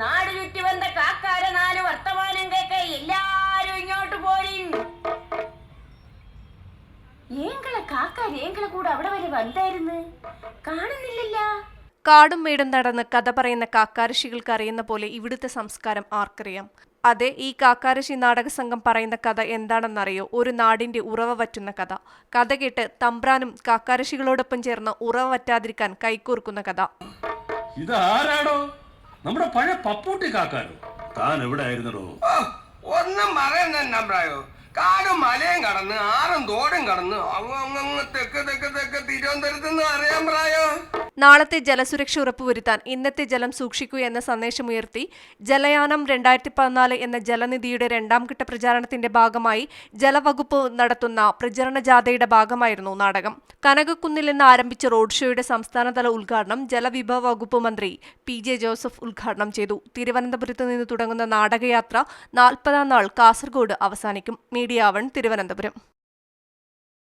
നാട് ചുറ്റി വന്ന കാക്കാര നാല് വർത്തമാനം കേൾക്ക എല്ലാരും ഇങ്ങോട്ട് പോരും. ഏങ്കളെ കാക്കാർ ഏങ്കളെ കൂടെ അവിടെ വരെ വന്നായിരുന്നു, കാണുന്നില്ലല്ല. കാടും മേടും നടന്ന് കഥ പറയുന്ന കാക്കാരശികൾക്ക് അറിയുന്ന പോലെ ഇവിടുത്തെ സംസ്കാരം ആർക്കറിയാം? അതെ, ഈ കാക്കാരശി നാടക സംഘം പറയുന്ന കഥ എന്താണെന്നറിയോ? ഒരു നാടിന്റെ ഉറവ വറ്റുന്ന കഥ. കഥ കേട്ട് തമ്പ്രാനും കാക്കാരശികളോടൊപ്പം ചേർന്ന് ഉറവ വറ്റാതിരിക്കാൻ കൈകോർക്കുന്ന കഥ. ഇതാരാടോ? നമ്മുടെ പഴയ പപ്പൂട്ടി കാക്കാരോ? താൻ എവിടെ ആയിരുന്നോ? ഒന്നും പറയുന്നോ? കാടും മലയും കടന്ന് ആറും തോടും കടന്ന് അങ്ങ് തെക്ക് തെക്ക് തെക്ക് തിരുവനന്തപുരത്ത് നിന്ന് അറിയാൻ പ്രായോ. നാളത്തെ ജലസുരക്ഷ ഉറപ്പുവരുത്താൻ ഇന്നത്തെ ജലം സൂക്ഷിക്കൂ എന്ന സന്ദേശമുയർത്തി ജലയാനം 2014 എന്ന ജലനിധിയുടെ 2ാം ഘട്ട പ്രചാരണത്തിന്റെ ഭാഗമായി ജലവകുപ്പ് നടത്തുന്ന പ്രചരണ ജാഥയുടെ ഭാഗമായിരുന്നു നാടകം. കനകക്കുന്നിൽ നിന്ന് ആരംഭിച്ച റോഡ് ഷോയുടെ സംസ്ഥാനതല ഉദ്ഘാടനം ജലവിഭവ വകുപ്പ് മന്ത്രി PJ ജോസഫ് ഉദ്ഘാടനം ചെയ്തു. തിരുവനന്തപുരത്ത് നിന്ന് തുടങ്ങുന്ന നാടകയാത്ര 40ാം നാൾ കാസർഗോഡ് അവസാനിക്കും. മീഡിയ 1 തിരുവനന്തപുരം.